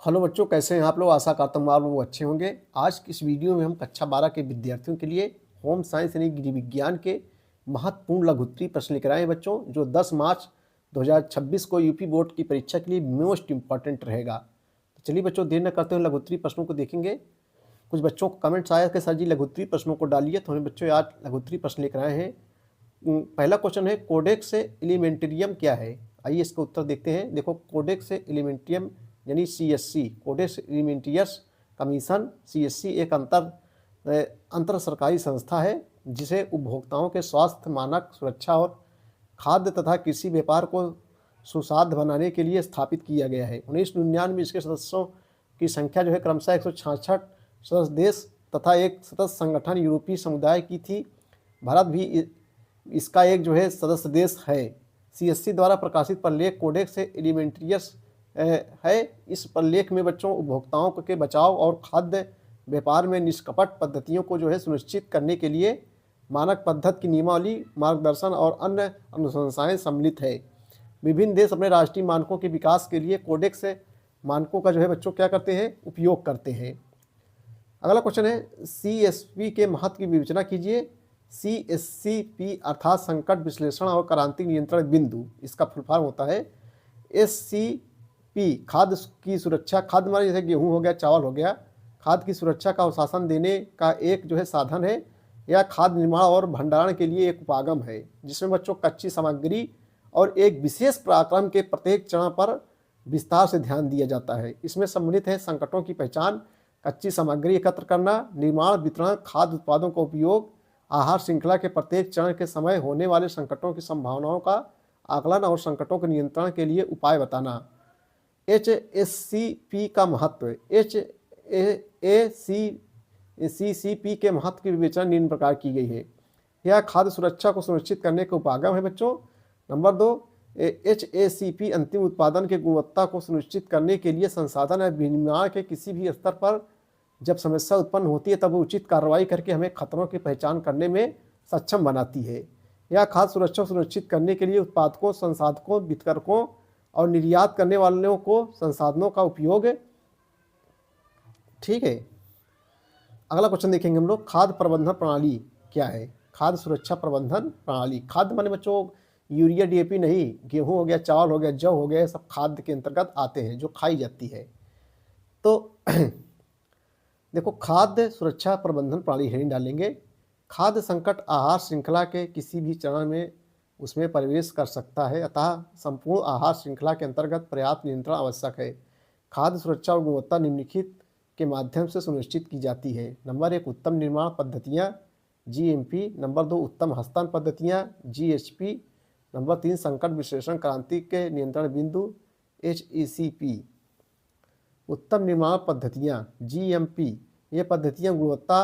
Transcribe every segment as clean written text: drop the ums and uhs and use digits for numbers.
Hello बच्चों, कैसे हैं आप लोग। आशा करता हूँ आप लोग अच्छे होंगे। आज की इस वीडियो में हम कक्षा 12 के विद्यार्थियों के लिए होम साइंस यानी गृह विज्ञान के महत्वपूर्ण लघुत्तरीय प्रश्न लेकर आए हैं बच्चों, जो 10 मार्च 2026 को यूपी बोर्ड की परीक्षा के लिए मोस्ट इंपॉर्टेंट रहेगा। तो चलिए बच्चों, देर न करते हुए लघुत्तरीय प्रश्नों को देखेंगे। कुछ बच्चों को कमेंट्स आया कि सर जी लघुत्तरीय प्रश्नों को डालिए, तो हमें बच्चों आज लघुत्तरीय प्रश्न लेकर आए हैं। पहला क्वेश्चन है, कोडेक्स एलिमेंटेरियम क्या है। आइए इसका उत्तर देखते हैं। देखो, कोडेक्स एलिमेंटियम यानी CSC, कोडेक्स एलिमेंटियस कमीशन, CSC एक अंतर सरकारी संस्था है जिसे उपभोक्ताओं के स्वास्थ्य, मानक, सुरक्षा और खाद्य तथा कृषि व्यापार को सुसाध्य बनाने के लिए स्थापित किया गया है। 1999 में इसके सदस्यों की संख्या जो है क्रमशः 166 सदस्य देश तथा एक सदस्य संगठन यूरोपीय समुदाय की थी। भारत भी इसका एक जो है सदस्य देश है। CSC द्वारा प्रकाशित प्रलेख कोडेक्स एलिमेंट्रियस है। इस प्रलेख में बच्चों उपभोक्ताओं के बचाव और खाद्य व्यापार में निष्कपट पद्धतियों को जो है सुनिश्चित करने के लिए मानक पद्धति की नियमावली, मार्गदर्शन और अन्य अनुशंसाएं सम्मिलित है। विभिन्न देश अपने राष्ट्रीय मानकों के विकास के लिए कोडेक्स मानकों का जो है बच्चों क्या करते हैं, उपयोग करते हैं। अगला क्वेश्चन है, CSP के महत्व की विवेचना कीजिए। CSCP अर्थात संकट विश्लेषण और क्रांति नियंत्रण बिंदु, इसका फुल फॉर्म होता है SCP। खाद्य की सुरक्षा, खाद्य माने जैसे गेहूं हो गया, चावल हो गया, खाद्य की सुरक्षा का अनुशासन देने का एक जो है साधन है। यह खाद्य निर्माण और भंडारण के लिए एक उपागम है जिसमें बच्चों कच्ची सामग्री और एक विशेष पराक्रम के प्रत्येक चरण पर विस्तार से ध्यान दिया जाता है। इसमें सम्मिलित है संकटों की पहचान, कच्ची सामग्री एकत्र करना, निर्माण, वितरण, खाद्य उत्पादों का उपयोग, आहार श्रृंखला के प्रत्येक चरण के समय होने वाले संकटों की संभावनाओं का आकलन और संकटों के नियंत्रण के लिए उपाय बताना। HSCP का महत्व, HACCP के महत्व की विवेचना निम्न प्रकार की गई है। यह खाद्य सुरक्षा को सुनिश्चित करने का उपागम है बच्चों। नंबर 2, HACCP अंतिम उत्पादन की गुणवत्ता को सुनिश्चित करने के लिए संसाधन या विनिर्माण के किसी भी स्तर पर जब समस्या उत्पन्न होती है तब उचित कार्रवाई करके हमें खतरों की पहचान करने में सक्षम बनाती है। यह खाद्य सुरक्षा सुनिश्चित करने के लिए उत्पादकों, संसाधकों, वितरकों और निर्यात करने वालों को संसाधनों का उपयोग है। ठीक है, अगला क्वेश्चन देखेंगे हम लोग, खाद्य प्रबंधन प्रणाली क्या है। खाद्य सुरक्षा प्रबंधन प्रणाली, खाद्य माने बच्चों यूरिया, DAP नहीं, गेहूं हो गया, चावल हो गया, जौ हो गया, सब खाद्य के अंतर्गत आते हैं जो खाई जाती है। तो देखो, खाद्य सुरक्षा प्रबंधन प्रणाली हेडिंग डालेंगे। खाद्य संकट आहार श्रृंखला के किसी भी चरण में उसमें प्रवेश कर सकता है, अतः संपूर्ण आहार श्रृंखला के अंतर्गत पर्याप्त नियंत्रण आवश्यक है। खाद्य सुरक्षा और गुणवत्ता निम्नलिखित के माध्यम से सुनिश्चित की जाती है। नंबर 1, उत्तम निर्माण पद्धतियाँ GMP। नंबर 2, उत्तम हस्तांतरण पद्धतियाँ GHP। नंबर 3, संकट विश्लेषण क्रांति के नियंत्रण बिंदु HACCP। उत्तम निर्माण पद्धतियाँ GMP, ये पद्धतियाँ गुणवत्ता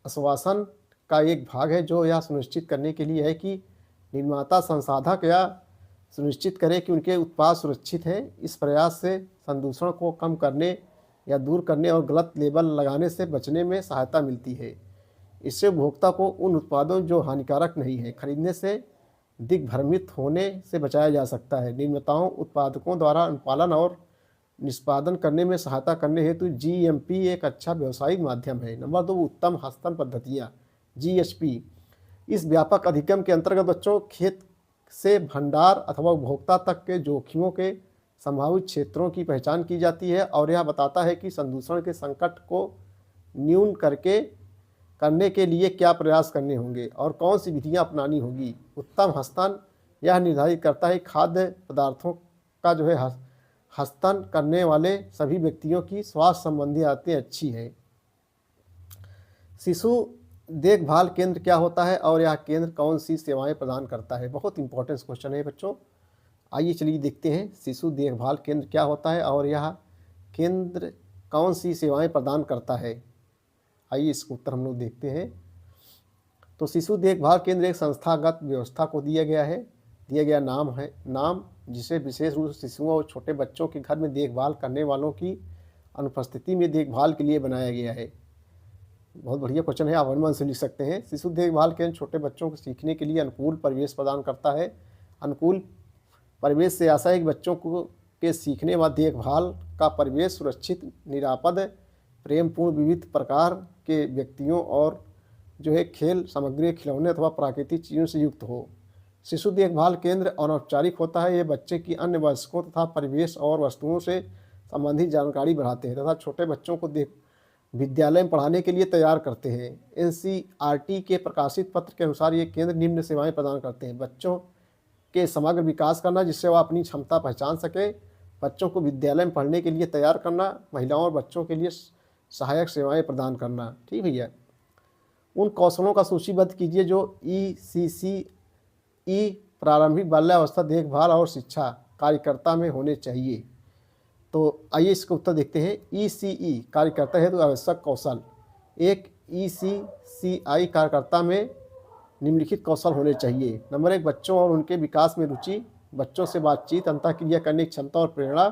आश्वासन का एक भाग है जो यह सुनिश्चित करने के लिए है कि निर्माता संसाधक या सुनिश्चित करे कि उनके उत्पाद सुरक्षित हैं। इस प्रयास से संदूषण को कम करने या दूर करने और गलत लेबल लगाने से बचने में सहायता मिलती है। इससे उपभोक्ता को उन उत्पादों जो हानिकारक नहीं है खरीदने से दिग्भ्रमित होने से बचाया जा सकता है। निर्माताओं, उत्पादकों द्वारा अनुपालन और निष्पादन करने में सहायता करने हेतु GMP एक अच्छा व्यवसायिक माध्यम है। नंबर 2, उत्तम हस्तांतरण पद्धतियाँ GHP। इस व्यापक अधिगम के अंतर्गत बच्चों खेत से भंडार अथवा उपभोक्ता तक के जोखिमों के संभावित क्षेत्रों की पहचान की जाती है और यह बताता है कि संदूषण के संकट को न्यून करने के लिए क्या प्रयास करने होंगे और कौन सी विधियाँ अपनानी होगी। उत्तम हस्तांतरण यह निर्धारित करता है खाद्य पदार्थों का जो है हस्तांतरण करने वाले सभी व्यक्तियों की स्वास्थ्य संबंधी आदतें अच्छी है। शिशु देखभाल केंद्र क्या होता है और यह केंद्र कौन सी सेवाएं प्रदान करता है। बहुत इंपॉर्टेंट क्वेश्चन है बच्चों। आइए चलिए देखते हैं, शिशु देखभाल केंद्र क्या होता है और यह केंद्र कौन सी सेवाएं प्रदान करता है। आइए इसका उत्तर हम लोग देखते हैं। तो शिशु देखभाल केंद्र एक संस्थागत व्यवस्था को दिया गया नाम जिसे विशेष रूप से शिशुओं और छोटे बच्चों के घर में देखभाल करने वालों की अनुपस्थिति में देखभाल के लिए बनाया गया है। बहुत बढ़िया क्वेश्चन है, आप अनुमान से लिख सकते हैं। शिशु देखभाल केंद्र छोटे बच्चों को सीखने के लिए अनुकूल परिवेश प्रदान करता है। अनुकूल परिवेश से आशा है कि बच्चों को के सीखने व देखभाल का परिवेश सुरक्षित, निरापद, प्रेमपूर्ण, विविध प्रकार के व्यक्तियों और जो है खेल सामग्री, खिलौने अथवा प्राकृतिक चीज़ों से युक्त हो। शिशु देखभाल केंद्र अनौपचारिक होता है। ये बच्चे की अन्य वयस्कों तथा परिवेश और वस्तुओं से संबंधित जानकारी बढ़ाते हैं तथा छोटे बच्चों को विद्यालय में पढ़ाने के लिए तैयार करते हैं। एनसीईआरटी के प्रकाशित पत्र के अनुसार ये केंद्र निम्न सेवाएं प्रदान करते हैं: बच्चों के समग्र विकास करना जिससे वह अपनी क्षमता पहचान सके, बच्चों को विद्यालय में पढ़ने के लिए तैयार करना, महिलाओं और बच्चों के लिए सहायक सेवाएं प्रदान करना। ठीक भैया, उन कौशलों का सूचीबद्ध कीजिए जो ECCE प्रारंभिक बाल्यावस्था देखभाल और शिक्षा कार्यकर्ता में होने चाहिए। तो आइए इसका उत्तर देखते हैं। ECE कार्यकर्ता हेतु आवश्यक कौशल। एक ECCI कार्यकर्ता में निम्नलिखित कौशल होने चाहिए। नंबर 1, बच्चों और उनके विकास में रुचि, बच्चों से बातचीत, अंतःक्रिया करने की क्षमता और प्रेरणा।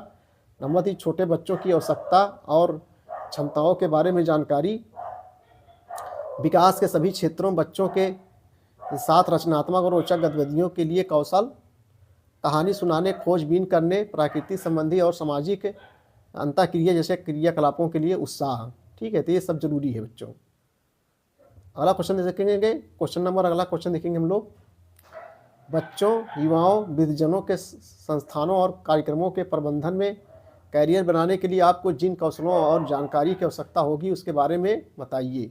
नंबर 3, छोटे बच्चों की आवश्यकता और क्षमताओं के बारे में जानकारी, विकास के सभी क्षेत्रों में बच्चों के साथ रचनात्मक और रोचक गतिविधियों के लिए कौशल, कहानी सुनाने, खोजबीन करने, प्रकृति संबंधी और सामाजिक अंतःक्रिया जैसे क्रियाकलापों के लिए उत्साह। ठीक है, तो ये सब जरूरी है बच्चों। अगला क्वेश्चन देखेंगे, क्वेश्चन नंबर अगला क्वेश्चन देखेंगे हम लोग। बच्चों, युवाओं, वृद्धजनों के संस्थानों और कार्यक्रमों के प्रबंधन में कैरियर बनाने के लिए आपको जिन कौशलों और जानकारी की आवश्यकता होगी उसके बारे में बताइए।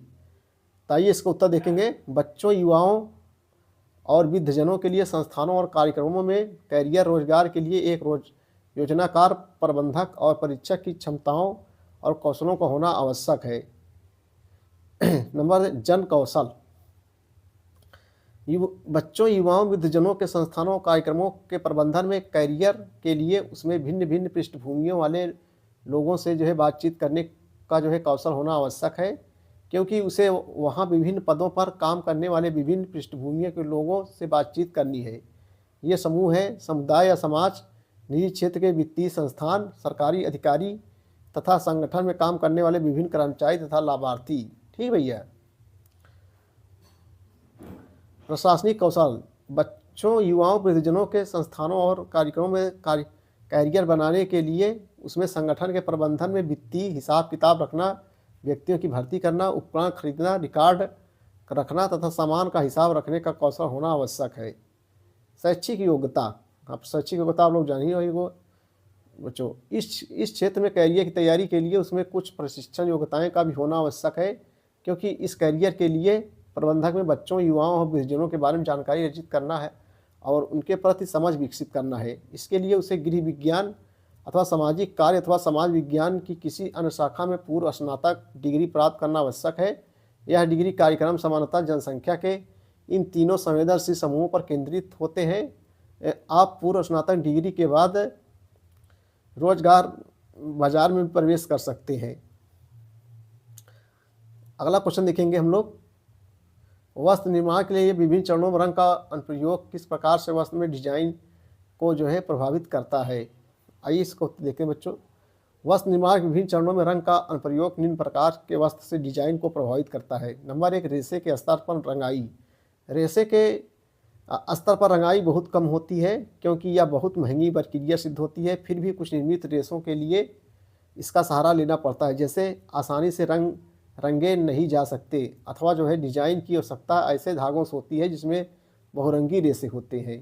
ताइए इसका उत्तर देखेंगे। बच्चों, युवाओं और वृद्धजनों के लिए संस्थानों और कार्यक्रमों में कैरियर रोजगार के लिए एक योजनाकार, प्रबंधक और परीक्षक की क्षमताओं और कौशलों का होना आवश्यक है। नंबर जन कौशल। बच्चों, युवाओं, वृद्धजनों के संस्थानों कार्यक्रमों के प्रबंधन में कैरियर के लिए उसमें भिन्न भिन्न पृष्ठभूमियों वाले लोगों से जो है बातचीत करने का जो है कौशल होना आवश्यक है, क्योंकि उसे वहाँ विभिन्न पदों पर काम करने वाले विभिन्न पृष्ठभूमियों के लोगों से बातचीत करनी है। ये समूह है समुदाय या समाज, निजी क्षेत्र के वित्तीय संस्थान, सरकारी अधिकारी तथा संगठन में काम करने वाले विभिन्न कर्मचारी तथा लाभार्थी। ठीक भैया। प्रशासनिक कौशल। बच्चों, युवाओं, वृद्धजनों के संस्थानों और कार्यक्रमों में कैरियर बनाने के लिए उसमें संगठन के प्रबंधन में वित्तीय हिसाब किताब रखना, व्यक्तियों की भर्ती करना, उपकरण खरीदना, रिकॉर्ड रखना तथा सामान का हिसाब रखने का कौशल होना आवश्यक है। शैक्षिक योग्यता। आप शैक्षिक योग्यता आप लोग जान ही होगी बच्चों। इस क्षेत्र में कैरियर की तैयारी के लिए उसमें कुछ प्रशिक्षण योग्यताएं का भी होना आवश्यक है, क्योंकि इस कैरियर के लिए प्रबंधक में बच्चों, युवाओं और वृद्धजनों के बारे में जानकारी अर्जित करना है और उनके प्रति समझ विकसित करना है। इसके लिए उसे गृह विज्ञान अथवा सामाजिक कार्य अथवा समाज विज्ञान की किसी अन्य शाखा में पूर्व स्नातक डिग्री प्राप्त करना आवश्यक है। यह डिग्री कार्यक्रम सामान्यतः जनसंख्या के इन तीनों संवेदनशील समूहों पर केंद्रित होते हैं। आप पूर्व स्नातक डिग्री के बाद रोजगार बाजार में प्रवेश कर सकते हैं। अगला क्वेश्चन देखेंगे हम लोग। वस्त्र निर्माण के लिए विभिन्न चरणों में रंग का अनुप्रयोग किस प्रकार से वस्त्र में डिजाइन को जो है प्रभावित करता है। आइए इसको देखें बच्चों। वस्त्र निर्माण के विभिन्न चरणों में रंग का अनुप्रयोग निम्न प्रकार के वस्त्र से डिजाइन को प्रभावित करता है। नंबर 1, रेशे के स्तर पर रंगाई। रेशे के स्तर पर रंगाई बहुत कम होती है, क्योंकि यह बहुत महंगी प्रक्रिया सिद्ध होती है। फिर भी कुछ निर्मित रेशों के लिए इसका सहारा लेना पड़ता है, जैसे आसानी से रंगे नहीं जा सकते अथवा जो है डिजाइन की आवश्यकता ऐसे धागों से होती है जिसमें बहुरंगी रेशे होते हैं।